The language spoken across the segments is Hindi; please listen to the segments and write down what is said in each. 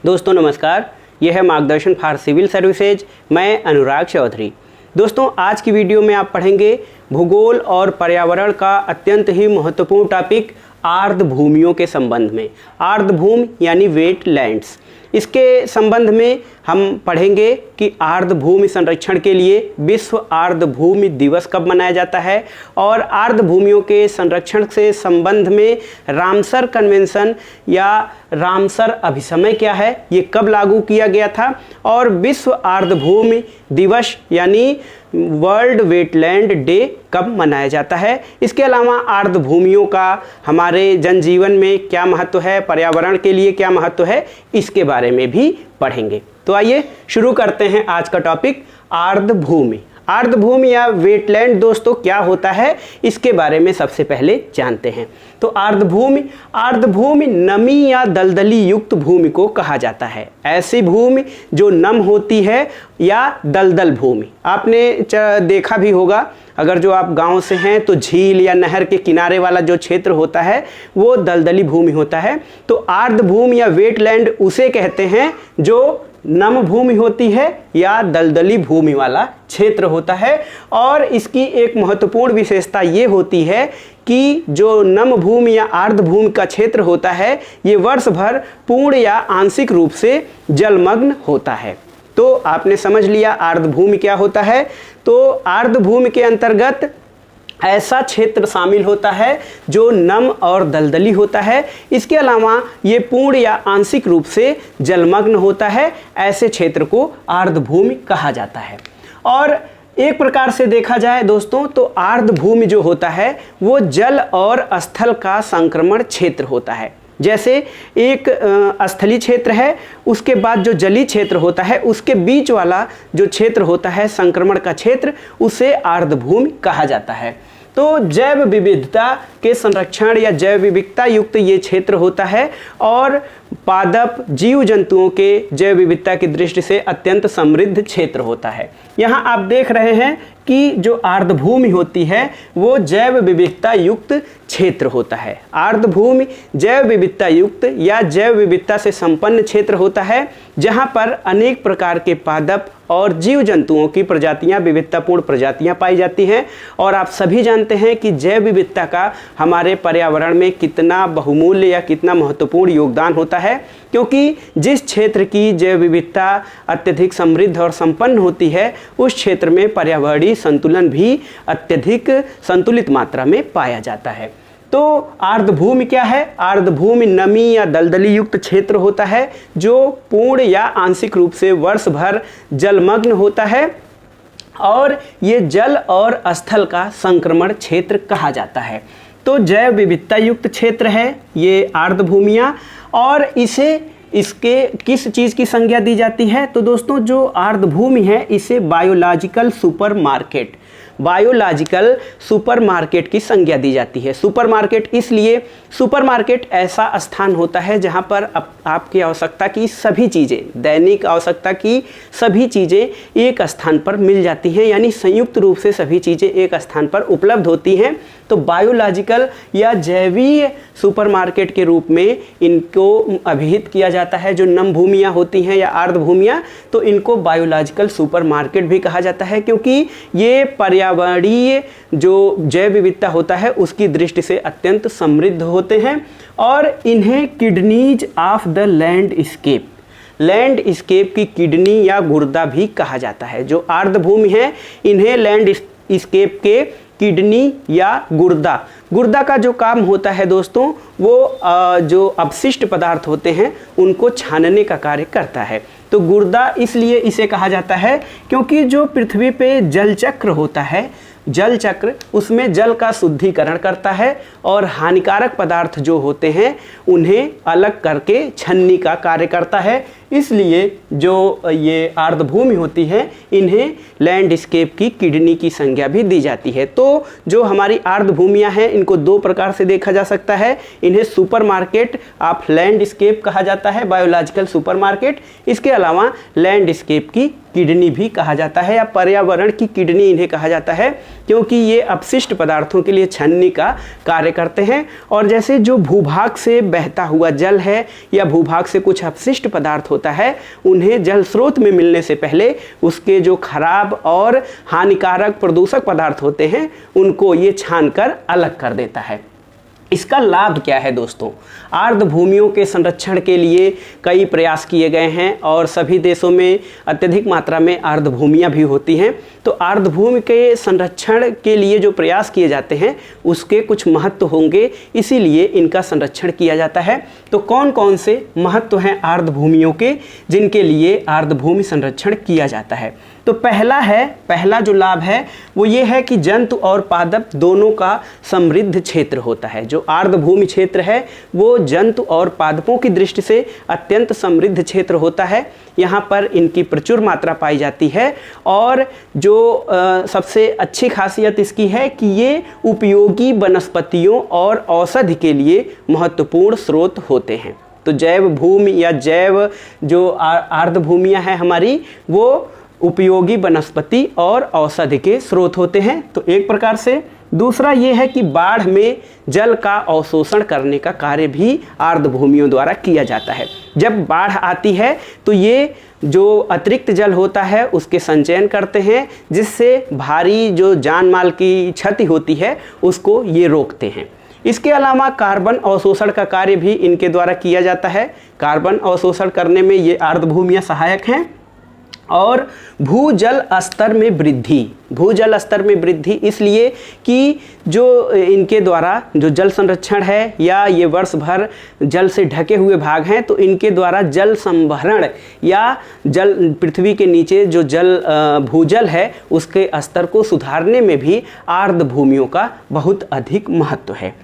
दोस्तों नमस्कार, यह है मार्गदर्शन फॉर सिविल सर्विसेज। मैं अनुराग चौधरी। दोस्तों आज की वीडियो में आप पढ़ेंगे भूगोल और पर्यावरण का अत्यंत ही महत्वपूर्ण टॉपिक आर्द्रभूमियों के संबंध में। आर्द्रभूमि यानी वेटलैंड्स, इसके संबंध में हम पढ़ेंगे कि आर्द्रभूमि संरक्षण के लिए विश्व आर्द्रभूमि दिवस कब मनाया जाता है और आर्द्रभूमियों के संरक्षण से संबंध में रामसर कन्वेंशन या रामसर अभिसमय क्या है, ये कब लागू किया गया था और विश्व आर्द्रभूमि दिवस यानी वर्ल्ड वेटलैंड डे कब मनाया जाता है। इसके अलावा आर्द्रभूमियों का हमारे जनजीवन में क्या महत्व है, पर्यावरण के लिए क्या महत्व है, इसके बारे में भी पढ़ेंगे। तो आइए शुरू करते हैं आज का टॉपिक आर्द्रभूमि। आर्द्रभूमि या वेटलैंड दोस्तों क्या होता है, इसके बारे में सबसे पहले जानते हैं। तो आर्द्रभूमि नमी या दलदली युक्त भूमि को कहा जाता है। ऐसी भूमि जो नम होती है या दलदल भूमि। आपने देखा भी होगा, अगर जो आप गांव से हैं तो झील या नहर के किनारे वाला जो क्षेत्र होता है वो दलदली भूमि होता है। तो आर्द्रभूमि या वेटलैंड उसे कहते हैं जो नम भूमि होती है या दलदली भूमि वाला क्षेत्र होता है। और इसकी एक महत्वपूर्ण विशेषता ये होती है कि जो नम भूमि या आर्द्रभूमि का क्षेत्र होता है ये वर्ष भर पूर्ण या आंशिक रूप से जलमग्न होता है। तो आपने समझ लिया आर्द्रभूमि क्या होता है। तो आर्द्रभूमि के अंतर्गत ऐसा क्षेत्र शामिल होता है जो नम और दलदली होता है। इसके अलावा ये पूर्ण या आंशिक रूप से जलमग्न होता है। ऐसे क्षेत्र को आर्द्रभूमि कहा जाता है। और एक प्रकार से देखा जाए दोस्तों तो आर्द्रभूमि जो होता है वो जल और स्थल का संक्रमण क्षेत्र होता है। जैसे एक स्थलीय क्षेत्र है, उसके बाद जो जलीय क्षेत्र होता है उसके बीच वाला जो क्षेत्र होता है संक्रमण का क्षेत्र, उसे आर्द्रभूमि कहा जाता है। तो जैव विविधता के संरक्षण या जैव विविधता युक्त ये क्षेत्र होता है और पादप जीव जंतुओं के जैव विविधता की दृष्टि से अत्यंत समृद्ध क्षेत्र होता है। यहाँ आप देख रहे हैं कि जो आर्द्रभूमि होती है वो जैव विविधता युक्त क्षेत्र होता है। आर्द्रभूमि जैव विविधता युक्त या जैव विविधता से संपन्न क्षेत्र होता है जहाँ पर अनेक प्रकार के पादप और जीव जंतुओं की प्रजातियां, विविधतापूर्ण प्रजातियां पाई जाती हैं। और आप सभी जानते हैं कि जैव विविधता का हमारे पर्यावरण में कितना बहुमूल्य या कितना महत्वपूर्ण योगदान होता है, क्योंकि जिस क्षेत्र की जैव विविधता अत्यधिक समृद्ध और संपन्न होती है उस क्षेत्र में पर्यावरणीय संतुलन भी अत्यधिक संतुलित मात्रा में पाया जाता है। तो आर्द्रभूमि क्या है? आर्द्रभूमि नमी या दलदली युक्त क्षेत्र होता है जो पूर्ण या आंशिक रूप से वर्ष भर जलमग्न होता है और ये जल और स्थल का संक्रमण क्षेत्र कहा जाता है। तो जैव विविधता युक्त क्षेत्र है ये आर्द्रभूमियाँ। और इसके किस चीज़ की संज्ञा दी जाती है? तो दोस्तों जो आर्द्रभूमि है इसे बायोलॉजिकल सुपरमार्केट की संज्ञा दी जाती है। सुपरमार्केट इसलिए, सुपरमार्केट ऐसा स्थान होता है जहां पर आपकी आवश्यकता की सभी चीज़ें, दैनिक आवश्यकता की सभी चीज़ें एक स्थान पर मिल जाती हैं, यानी संयुक्त रूप से सभी चीज़ें एक स्थान पर उपलब्ध होती हैं। तो बायोलॉजिकल या जैवीय सुपरमार्केट के रूप में इनको अभिहित किया जाता है। जो नम भूमियाँ होती हैं या आर्द्रभूमियाँ, तो इनको बायोलॉजिकल सुपरमार्केट भी कहा जाता है, क्योंकि ये पर्यावरणीय जो जैव विविधता होता है उसकी दृष्टि से अत्यंत समृद्ध होते हैं। और इन्हें किडनीज ऑफ द लैंडस्केप की किडनी या गुर्दा भी कहा जाता है। जो आर्द्रभूमि है इन्हें लैंडस्केप के किडनी या गुर्दा का जो काम होता है दोस्तों वो जो अपशिष्ट पदार्थ होते हैं उनको छानने का कार्य करता है। तो गुर्दा इसलिए इसे कहा जाता है क्योंकि जो पृथ्वी पे जल चक्र होता है, जल चक्र उसमें जल का शुद्धिकरण करता है और हानिकारक पदार्थ जो होते हैं उन्हें अलग करके छन्नी का कार्य करता है। इसलिए जो ये आर्द्रभूमि होती है इन्हें लैंडस्केप की किडनी की संज्ञा भी दी जाती है। तो जो हमारी आर्द्रभूमियाँ हैं इनको दो प्रकार से देखा जा सकता है। इन्हें सुपरमार्केट ऑफ लैंडस्केप कहा जाता है, बायोलॉजिकल सुपरमार्केट। इसके अलावा लैंडस्केप की किडनी भी कहा जाता है या पर्यावरण की किडनी इन्हें कहा जाता है, क्योंकि ये अपशिष्ट पदार्थों के लिए छन्नी का कार्य करते हैं। और जैसे जो भूभाग से बहता हुआ जल है या भूभाग से कुछ अपशिष्ट पदार्थ होता है, उन्हें जल स्रोत में मिलने से पहले उसके जो खराब और हानिकारक प्रदूषक पदार्थ होते हैं उनको ये छानकर अलग कर देता है। इसका लाभ क्या है दोस्तों? आर्द्रभूमियों के संरक्षण के लिए कई प्रयास किए गए हैं और सभी देशों में अत्यधिक मात्रा में आर्द्रभूमियाँ भी होती हैं। तो आर्द्रभूमि के संरक्षण के लिए जो प्रयास किए जाते हैं उसके कुछ महत्व होंगे, इसीलिए इनका संरक्षण किया जाता है। तो कौन कौन से महत्व हैं आर्द्रभूमियों के जिनके लिए आर्द्रभूमि संरक्षण किया जाता है? तो पहला जो लाभ है वो ये है कि जंतु और पादप दोनों का समृद्ध क्षेत्र होता है। जो आर्द्रभूमि क्षेत्र है वो जंतु और पादपों की दृष्टि से अत्यंत समृद्ध क्षेत्र होता है। यहाँ पर इनकी प्रचुर मात्रा पाई जाती है और जो सबसे अच्छी खासियत इसकी है कि ये उपयोगी वनस्पतियों और औषधि के लिए महत्वपूर्ण स्रोत होते हैं। तो जैव भूमि या जैव जो आर्द्रभूमियाँ हैं हमारी, वो उपयोगी वनस्पति और औषधि के स्रोत होते हैं। तो एक प्रकार से। दूसरा ये है कि बाढ़ में जल का अवशोषण करने का कार्य भी आर्द्रभूमियों द्वारा किया जाता है। जब बाढ़ आती है तो ये जो अतिरिक्त जल होता है उसके संचयन करते हैं, जिससे भारी जो जान माल की क्षति होती है उसको ये रोकते हैं। इसके अलावा कार्बन अवशोषण का कार्य भी इनके द्वारा किया जाता है। कार्बन अवशोषण करने में ये आर्द्रभूमियाँ सहायक हैं। और भूजल स्तर में वृद्धि इसलिए कि जो इनके द्वारा जो जल संरक्षण है या ये वर्ष भर जल से ढके हुए भाग हैं, तो इनके द्वारा जल संभरण या जल पृथ्वी के नीचे जो जल भूजल है उसके स्तर को सुधारने में भी आर्द्रभूमियों का बहुत अधिक महत्व है।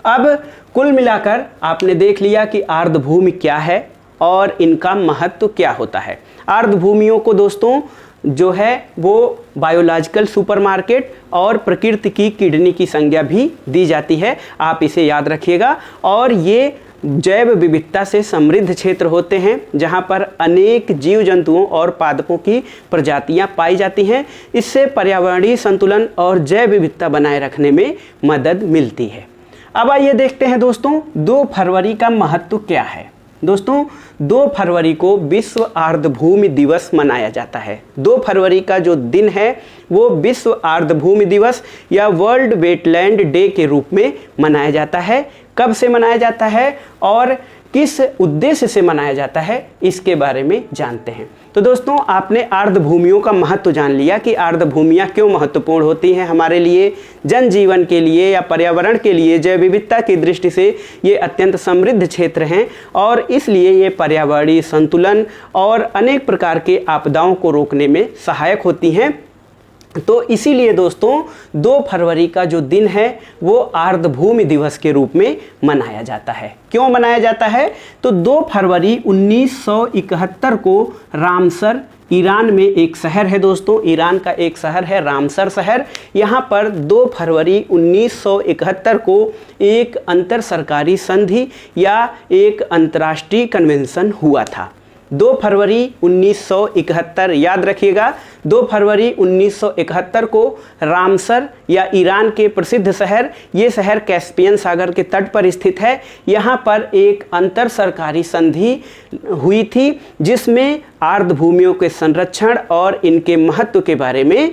अब कुल मिलाकर आपने देख लिया कि आर्द्रभूमि क्या है और इनका महत्व क्या होता है। आर्द्रभूमियों को दोस्तों जो है वो बायोलॉजिकल सुपरमार्केट और प्रकृति की किडनी की संज्ञा भी दी जाती है, आप इसे याद रखिएगा। और ये जैव विविधता से समृद्ध क्षेत्र होते हैं जहाँ पर अनेक जीव जंतुओं और पादपों की प्रजातियाँ पाई जाती हैं। इससे पर्यावरणीय संतुलन और जैव विविधता बनाए रखने में मदद मिलती है। अब आइए देखते हैं दोस्तों 2 फरवरी का महत्व क्या है। दोस्तों 2 फरवरी को विश्व आर्द्रभूमि दिवस मनाया जाता है। 2 फरवरी का जो दिन है वो विश्व आर्द्रभूमि दिवस या वर्ल्ड वेटलैंड डे के रूप में मनाया जाता है। कब से मनाया जाता है और किस उद्देश्य से मनाया जाता है इसके बारे में जानते हैं। तो दोस्तों आपने आर्द्रभूमियों का महत्व जान लिया कि आर्द्रभूमियाँ क्यों महत्वपूर्ण होती हैं हमारे लिए, जनजीवन के लिए या पर्यावरण के लिए। जैव विविधता की दृष्टि से ये अत्यंत समृद्ध क्षेत्र हैं और इसलिए ये पर्यावरणीय संतुलन और अनेक प्रकार के आपदाओं को रोकने में सहायक होती हैं। तो इसीलिए दोस्तों 2 फरवरी का जो दिन है वो आर्द्रभूमि दिवस के रूप में मनाया जाता है। क्यों मनाया जाता है? तो 2 फरवरी 1971 को रामसर, ईरान में एक शहर है दोस्तों, ईरान का एक शहर है रामसर शहर। यहाँ पर 2 फरवरी 1971 को एक अंतर सरकारी संधि या एक अंतर्राष्ट्रीय कन्वेंशन हुआ था। 2 फरवरी 1971 याद रखिएगा। 2 फरवरी 1971 को रामसर या ईरान के प्रसिद्ध शहर, ये शहर कैस्पियन सागर के तट पर स्थित है। यहाँ पर एक अंतर सरकारी संधि हुई थी जिसमें आर्द्रभूमियों के संरक्षण और इनके महत्व के बारे में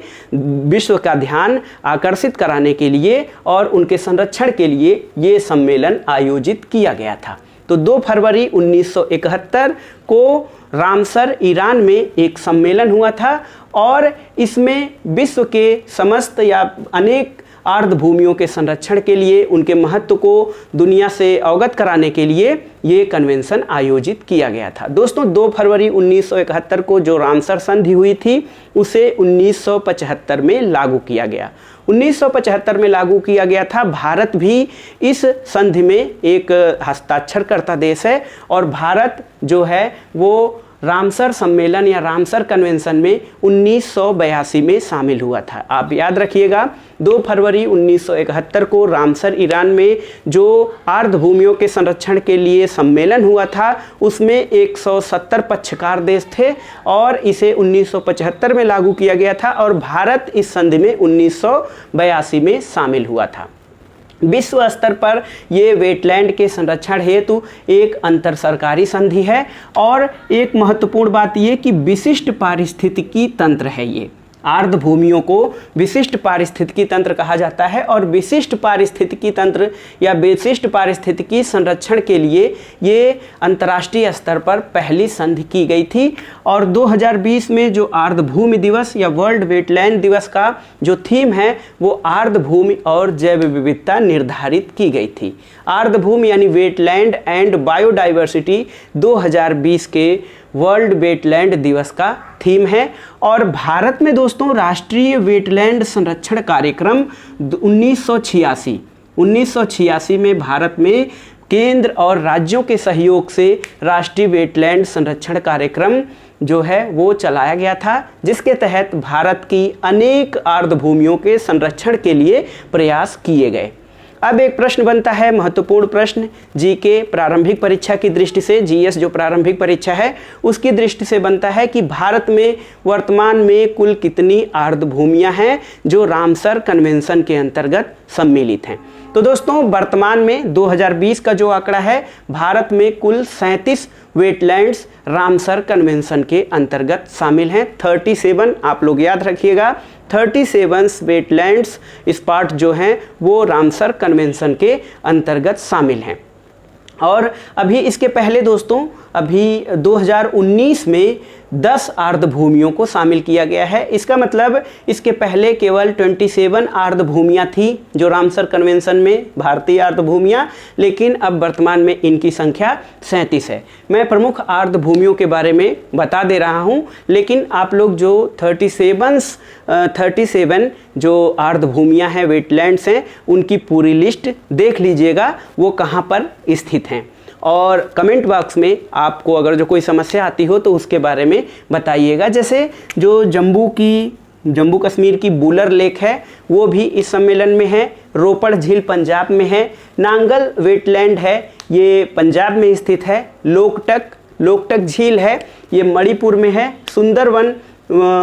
विश्व का ध्यान आकर्षित कराने के लिए और उनके संरक्षण के लिए ये सम्मेलन आयोजित किया गया था। तो 2 फरवरी 1971 को रामसर ईरान में एक सम्मेलन हुआ था और इसमें विश्व के समस्त या अनेक आर्द्रभूमियों के संरक्षण के लिए, उनके महत्व को दुनिया से अवगत कराने के लिए ये कन्वेंशन आयोजित किया गया था। दोस्तों 2 फरवरी 1971 को जो रामसर संधि हुई थी उसे 1975 में लागू किया गया। 1975 में लागू किया गया था। भारत भी इस संधि में एक हस्ताक्षरकर्ता देश है और भारत जो है वो रामसर सम्मेलन या रामसर कन्वेंशन में 1982 में शामिल हुआ था। आप याद रखिएगा 2 फरवरी 1971 को रामसर ईरान में जो आर्द्रभूमियों के संरक्षण के लिए सम्मेलन हुआ था उसमें 170 पक्षकार देश थे और इसे 1975 में लागू किया गया था और भारत इस संधि में 1982 में शामिल हुआ था। विश्व स्तर पर ये वेटलैंड के संरक्षण हेतु एक अंतर सरकारी संधि है और एक महत्वपूर्ण बात ये कि विशिष्ट पारिस्थितिकी तंत्र है। ये आर्द्र भूमियों को विशिष्ट पारिस्थितिकी तंत्र कहा जाता है और विशिष्ट पारिस्थितिकी तंत्र या विशिष्ट पारिस्थितिकी संरक्षण के लिए ये अंतर्राष्ट्रीय स्तर पर पहली संधि की गई थी। और 2020 में जो आर्द्र भूमि दिवस या वर्ल्ड वेटलैंड दिवस का जो थीम है वो आर्द्र भूमि और जैव विविधता निर्धारित की गई थी। आर्द्र भूमि यानी वेटलैंड एंड बायोडाइवर्सिटी 2020 के वर्ल्ड वेटलैंड दिवस का थीम है। और भारत में दोस्तों राष्ट्रीय वेटलैंड संरक्षण कार्यक्रम 1986 में भारत में केंद्र और राज्यों के सहयोग से राष्ट्रीय वेटलैंड संरक्षण कार्यक्रम जो है वो चलाया गया था, जिसके तहत भारत की अनेक आर्द्र भूमियों के संरक्षण के लिए प्रयास किए गए। अब एक प्रश्न बनता है, महत्वपूर्ण प्रश्न जीके प्रारंभिक परीक्षा की दृष्टि से, जीएस जो प्रारंभिक परीक्षा है उसकी दृष्टि से बनता है कि भारत में वर्तमान में कुल कितनी आर्द्र भूमियां हैं जो रामसर कन्वेंशन के अंतर्गत सम्मिलित हैं। तो दोस्तों वर्तमान में 2020 का जो आंकड़ा है, भारत में कुल 37 वेटलैंड्स रामसर कन्वेंशन के अंतर्गत शामिल हैं। 37 आप लोग याद रखिएगा, 37 वेटलैंड्स स्पॉट जो हैं वो रामसर कन्वेंशन के अंतर्गत शामिल हैं। और अभी इसके पहले दोस्तों अभी 2019 में 10 आर्द्र भूमियों को शामिल किया गया है। इसका मतलब इसके पहले केवल 27 आर्द्र भूमियाँ थी जो रामसर कन्वेंशन में भारतीय आर्द्र भूमियाँ, लेकिन अब वर्तमान में इनकी संख्या 37 है। मैं प्रमुख आर्द्र भूमियों के बारे में बता दे रहा हूँ, लेकिन आप लोग जो 37 जो आर्द्र भूमियाँ हैं, वेटलैंड्स हैं, उनकी पूरी लिस्ट देख लीजिएगा वो कहाँ पर स्थित हैं। और कमेंट बॉक्स में आपको अगर जो कोई समस्या आती हो तो उसके बारे में बताइएगा। जैसे जो जम्मू कश्मीर की बुलर लेक है वो भी इस सम्मेलन में है, रोपड़ झील पंजाब में है, नांगल वेटलैंड है ये पंजाब में स्थित है, लोकटक झील है ये मणिपुर में है, सुंदरवन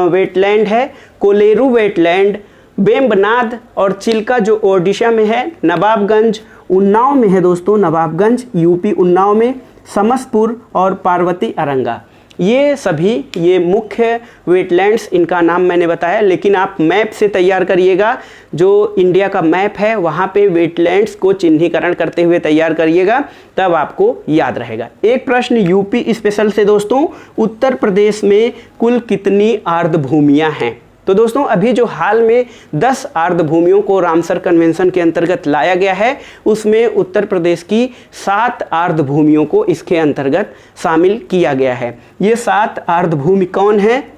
वेटलैंड है, कोलेरू वेटलैंड, बेम्बनाद और चिल्का जो ओडिशा में है, नवाबगंज उन्नाव में है दोस्तों, नवाबगंज यूपी उन्नाव में, समसपुर और पार्वती अरंगा, ये सभी ये मुख्य वेटलैंड्स, इनका नाम मैंने बताया। लेकिन आप मैप से तैयार करिएगा, जो इंडिया का मैप है वहाँ पे वेटलैंड्स को चिन्हीकरण करते हुए तैयार करिएगा, तब आपको याद रहेगा। एक प्रश्न यूपी स्पेशल से दोस्तों, उत्तर प्रदेश में कुल कितनी आर्द्र भूमियाँ हैं? तो दोस्तों अभी जो हाल में 10 आर्द्र भूमियों को रामसर कन्वेंशन के अंतर्गत लाया गया है उसमें उत्तर प्रदेश की 7 आर्द्र भूमियों को इसके अंतर्गत शामिल किया गया है। ये 7 आर्द्र भूमि कौन है?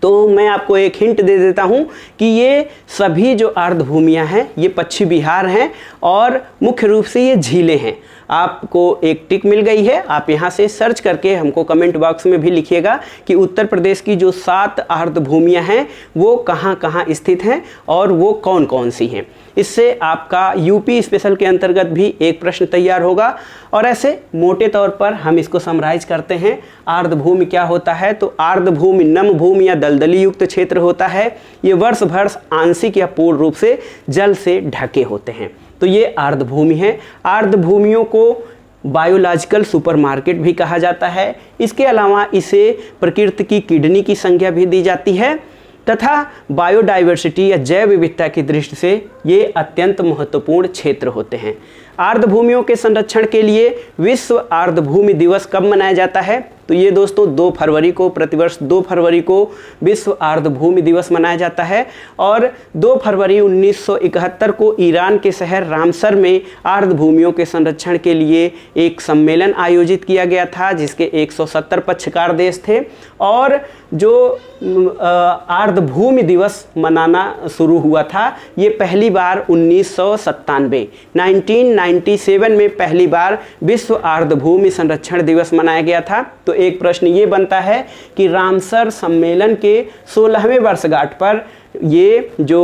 तो मैं आपको एक हिंट दे देता हूं कि ये सभी जो आर्द्र भूमियां हैं ये पश्चिम बिहार हैं और मुख्य रूप से ये झीलें हैं। आपको एक टिक मिल गई है, आप यहाँ से सर्च करके हमको कमेंट बॉक्स में भी लिखिएगा कि उत्तर प्रदेश की जो 7 आर्द्र भूमियाँ हैं वो कहाँ कहाँ स्थित हैं और वो कौन कौन सी हैं। इससे आपका यूपी स्पेशल के अंतर्गत भी एक प्रश्न तैयार होगा। और ऐसे मोटे तौर पर हम इसको समराइज करते हैं, आर्द्र भूमि क्या होता है? तो आर्द्र भूमि नम भूमि या दलदली युक्त क्षेत्र होता है। ये वर्ष भर आंशिक या पूर्ण रूप से जल से ढके होते हैं, तो ये आर्द्र भूमि है। आर्द्र भूमियों को बायोलॉजिकल सुपरमार्केट भी कहा जाता है। इसके अलावा इसे प्रकृति की किडनी की संज्ञा भी दी जाती है तथा बायोडाइवर्सिटी या जैव विविधता की दृष्टि से ये अत्यंत महत्वपूर्ण क्षेत्र होते हैं। आर्द्र भूमियों के संरक्षण के लिए विश्व आर्द्र भूमि दिवस कब मनाया जाता है? तो ये दोस्तों 2 फरवरी को, प्रतिवर्ष 2 फरवरी को विश्व आर्द्र भूमि दिवस मनाया जाता है। और 2 फरवरी 1971 को ईरान के शहर रामसर में आर्द्र भूमियों के संरक्षण के लिए एक सम्मेलन आयोजित किया गया था जिसके 170 पक्षकार देश थे। और जो आर्द्र भूमि दिवस मनाना शुरू हुआ था ये पहली बार 1997 में पहली बार विश्व आर्द्र भूमि संरक्षण दिवस मनाया गया था। तो एक प्रश्न ये बनता है कि रामसर सम्मेलन के 16वें वर्षगांठ पर ये जो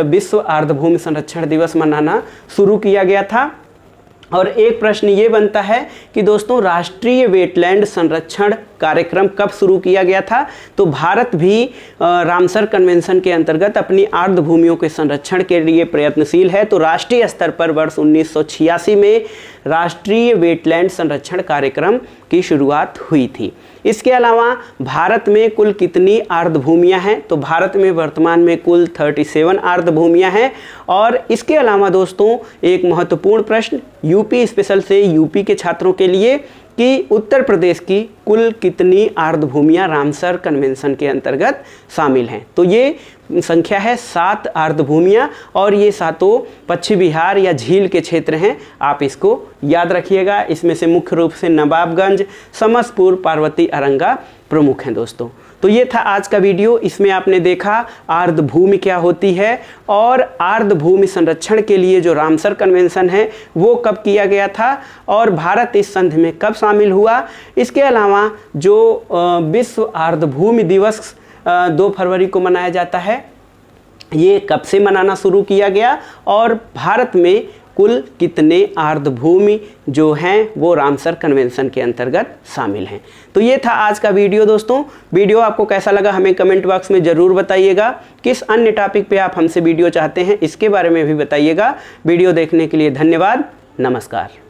विश्व आर्द्रभूमि संरक्षण दिवस मनाना शुरू किया गया था। और एक प्रश्न ये बनता है कि दोस्तों राष्ट्रीय वेटलैंड संरक्षण कार्यक्रम कब शुरू किया गया था। तो भारत भी रामसर कन्वेंशन के अंतर्गत अपनी आर्द्र भूमियों के संरक्षण के लिए प्रयत्नशील है। तो राष्ट्रीय स्तर पर वर्ष 1986 में राष्ट्रीय वेटलैंड संरक्षण कार्यक्रम की शुरुआत हुई थी। इसके अलावा भारत में कुल कितनी आर्द्र भूमियाँ हैं। तो भारत में वर्तमान में कुल 37 आर्द्र भूमियाँ हैं। और इसके अलावा दोस्तों एक महत्वपूर्ण प्रश्न यूपी स्पेशल से यूपी के छात्रों के लिए कि उत्तर प्रदेश की कुल कितनी आर्द्र भूमियाँ रामसर कन्वेंशन के अंतर्गत शामिल हैं। तो ये संख्या है 7 आर्द्र भूमियाँ और ये सातों पश्चिम बिहार या झील के क्षेत्र हैं। आप इसको याद रखिएगा। इसमें से मुख्य रूप से नवाबगंज, समस्तपुर, पार्वती, अरंगा प्रमुख हैं दोस्तों। तो ये था आज का वीडियो। इसमें आपने देखा आर्द्र भूमि क्या होती है और आर्द्र भूमि संरक्षण के लिए जो रामसर कन्वेंशन है वो कब किया गया था और भारत इस संधि में कब शामिल हुआ। इसके अलावा जो विश्व आर्द्र भूमि दिवस 2 फरवरी को मनाया जाता है, ये कब से मनाना शुरू किया गया और भारत में कुल कितने आर्द्र भूमि जो हैं वो रामसर कन्वेंशन के अंतर्गत शामिल हैं। तो ये था आज का वीडियो दोस्तों। वीडियो आपको कैसा लगा हमें कमेंट बॉक्स में ज़रूर बताइएगा। किस अन्य टॉपिक पे आप हमसे वीडियो चाहते हैं इसके बारे में भी बताइएगा। वीडियो देखने के लिए धन्यवाद। नमस्कार।